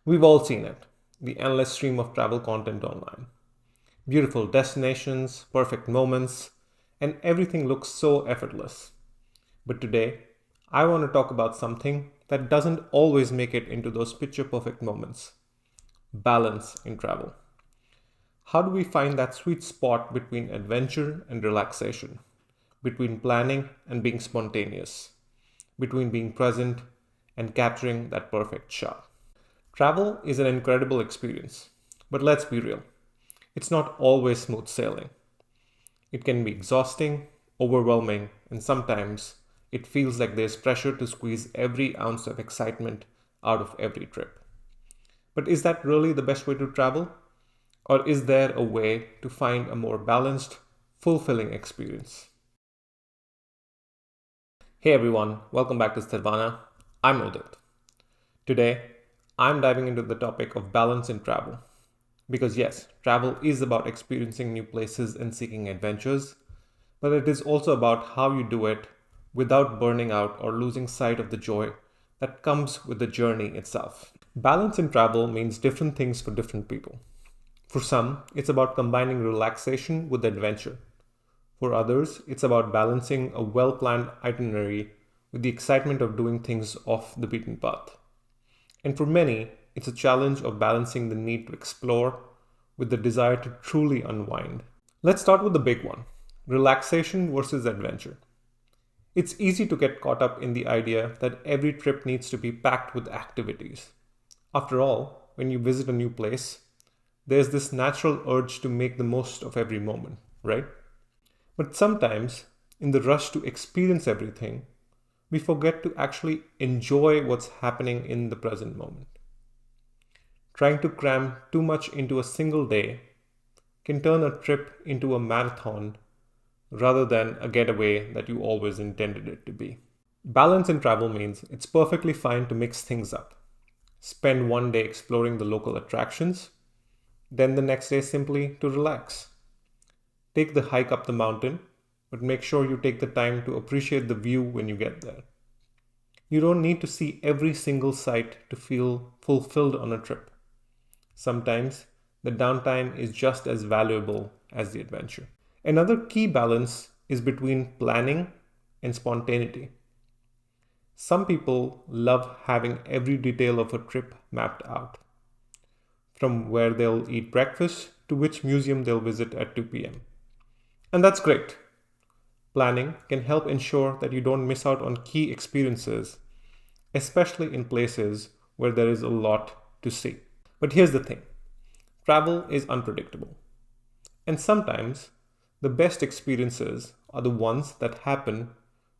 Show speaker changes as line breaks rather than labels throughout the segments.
We've all seen it, the endless stream of travel content online. Beautiful destinations, perfect moments, and everything looks so effortless. But today, I want to talk about something that doesn't always make it into those picture perfect moments: balance in travel. How do we find that sweet spot between adventure and relaxation, between planning and being spontaneous, between being present and capturing that perfect shot? Travel is an incredible experience, but let's be real. It's not always smooth sailing. It can be exhausting, overwhelming, and sometimes it feels like there's pressure to squeeze every ounce of excitement out of every trip. But is that really the best way to travel? Or is there a way to find a more balanced, fulfilling experience? Hey everyone, welcome back to Sthirvana. I'm Udit. Today, I'm diving into the topic of balance in travel. Because yes, travel is about experiencing new places and seeking adventures, but it is also about how you do it without burning out or losing sight of the joy that comes with the journey itself. Balance in travel means different things for different people. For some, it's about combining relaxation with adventure. For others, it's about balancing a well planned itinerary with the excitement of doing things off the beaten path. And for many, it's a challenge of balancing the need to explore with the desire to truly unwind. Let's start with the big one: relaxation versus adventure. It's easy to get caught up in the idea that every trip needs to be packed with activities. After all, when you visit a new place, there's this natural urge to make the most of every moment, right? But sometimes, in the rush to experience everything, we forget to actually enjoy what's happening in the present moment. Trying to cram too much into a single day can turn a trip into a marathon rather than a getaway that you always intended it to be. Balance in travel means it's perfectly fine to mix things up. Spend one day exploring the local attractions, then the next day simply to relax. Take the hike up the mountain, but make sure you take the time to appreciate the view when you get there. You don't need to see every single sight to feel fulfilled on a trip. Sometimes the downtime is just as valuable as the adventure. Another key balance is between planning and spontaneity. Some people love having every detail of a trip mapped out, from where they'll eat breakfast to which museum they'll visit at 2 p.m. And that's great. Planning can help ensure that you don't miss out on key experiences, especially in places where there is a lot to see. But here's the thing: travel is unpredictable. And sometimes the best experiences are the ones that happen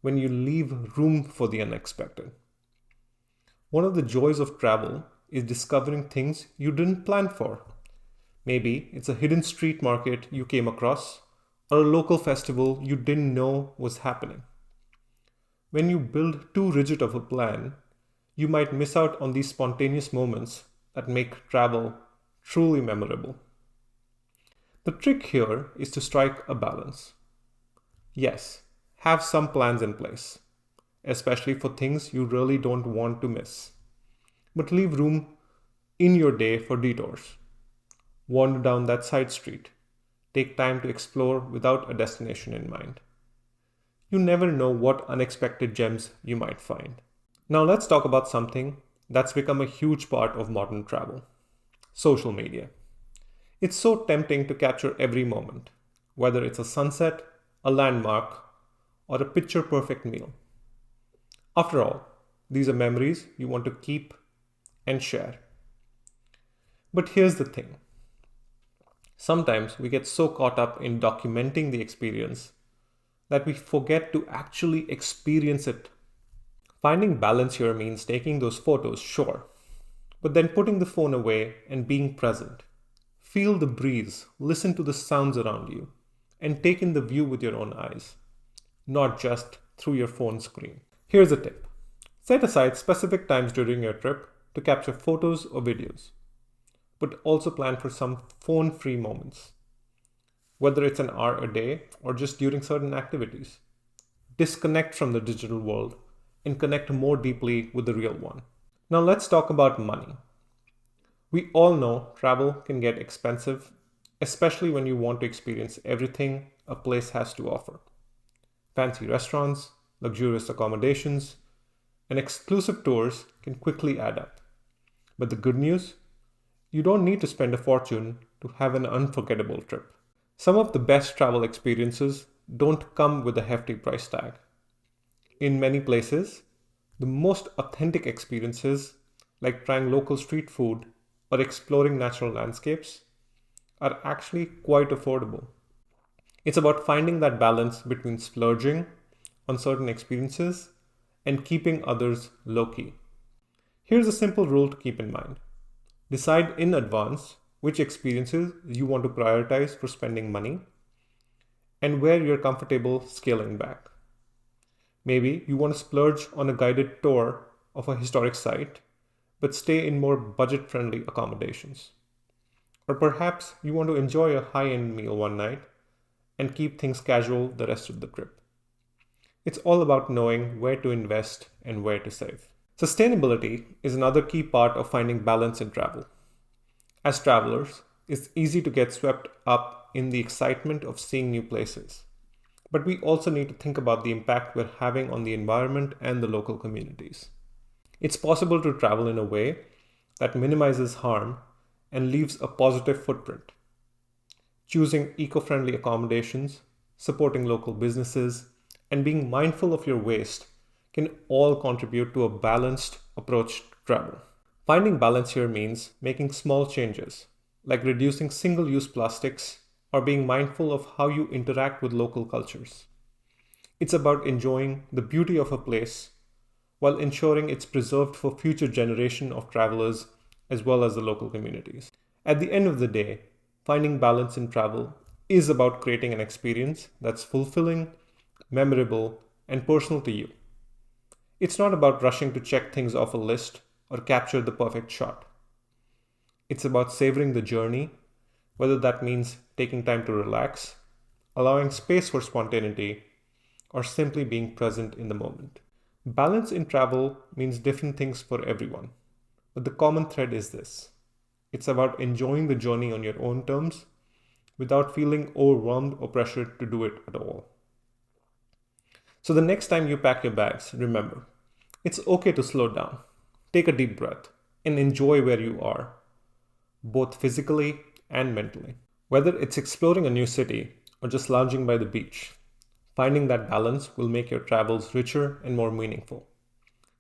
when you leave room for the unexpected. One of the joys of travel is discovering things you didn't plan for. Maybe it's a hidden street market you came across, or a local festival you didn't know was happening. When you build too rigid of a plan, you might miss out on these spontaneous moments that make travel truly memorable. The trick here is to strike a balance. Yes, have some plans in place, especially for things you really don't want to miss. But leave room in your day for detours. Wander down that side street. Take time to explore without a destination in mind. You never know what unexpected gems you might find. Now let's talk about something that's become a huge part of modern travel: social media. It's so tempting to capture every moment, whether it's a sunset, a landmark, or a picture perfect meal. After all, these are memories you want to keep and share. But here's the thing: sometimes we get so caught up in documenting the experience that we forget to actually experience it. Finding balance here means taking those photos, sure, but then putting the phone away and being present. Feel the breeze, listen to the sounds around you, and take in the view with your own eyes, not just through your phone screen. Here's a tip: set aside specific times during your trip to capture photos or videos, but also plan for some phone free moments, whether it's an hour a day or just during certain activities. Disconnect from the digital world and connect more deeply with the real one. Now let's talk about money. We all know travel can get expensive, especially when you want to experience everything a place has to offer. Fancy restaurants, luxurious accommodations, and exclusive tours can quickly add up. But the good news? You don't need to spend a fortune to have an unforgettable trip. Some of the best travel experiences don't come with a hefty price tag. In many places, the most authentic experiences, like trying local street food or exploring natural landscapes, are actually quite affordable. It's about finding that balance between splurging on certain experiences and keeping others low key. Here's a simple rule to keep in mind: decide in advance which experiences you want to prioritize for spending money and where you're comfortable scaling back. Maybe you want to splurge on a guided tour of a historic site, but stay in more budget friendly accommodations. Or perhaps you want to enjoy a high end meal one night and keep things casual the rest of the trip. It's all about knowing where to invest and where to save. Sustainability is another key part of finding balance in travel. As travelers, it's easy to get swept up in the excitement of seeing new places. But we also need to think about the impact we're having on the environment and the local communities. It's possible to travel in a way that minimizes harm and leaves a positive footprint. Choosing eco-friendly accommodations, supporting local businesses, and being mindful of your waste can all contribute to a balanced approach to travel. Finding balance here means making small changes, like reducing single-use plastics or being mindful of how you interact with local cultures. It's about enjoying the beauty of a place while ensuring it's preserved for future generation of travelers as well as the local communities. At the end of the day, finding balance in travel is about creating an experience that's fulfilling, memorable, and personal to you. It's not about rushing to check things off a list or capture the perfect shot. It's about savoring the journey, whether that means taking time to relax, allowing space for spontaneity, or simply being present in the moment. Balance in travel means different things for everyone, but the common thread is this: it's about enjoying the journey on your own terms without feeling overwhelmed or pressured to do it at all. So the next time you pack your bags, remember, it's okay to slow down, take a deep breath, and enjoy where you are, both physically and mentally. Whether it's exploring a new city or just lounging by the beach, finding that balance will make your travels richer and more meaningful.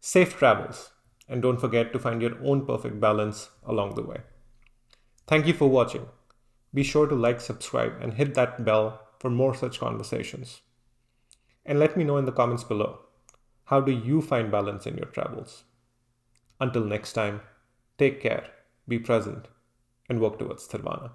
Safe travels, and don't forget to find your own perfect balance along the way. Thank you for watching. Be sure to like, subscribe, and hit that bell for more such conversations. And let me know in the comments below, how do you find balance in your travels? Until next time, take care, be present, and work towards Sthirvana.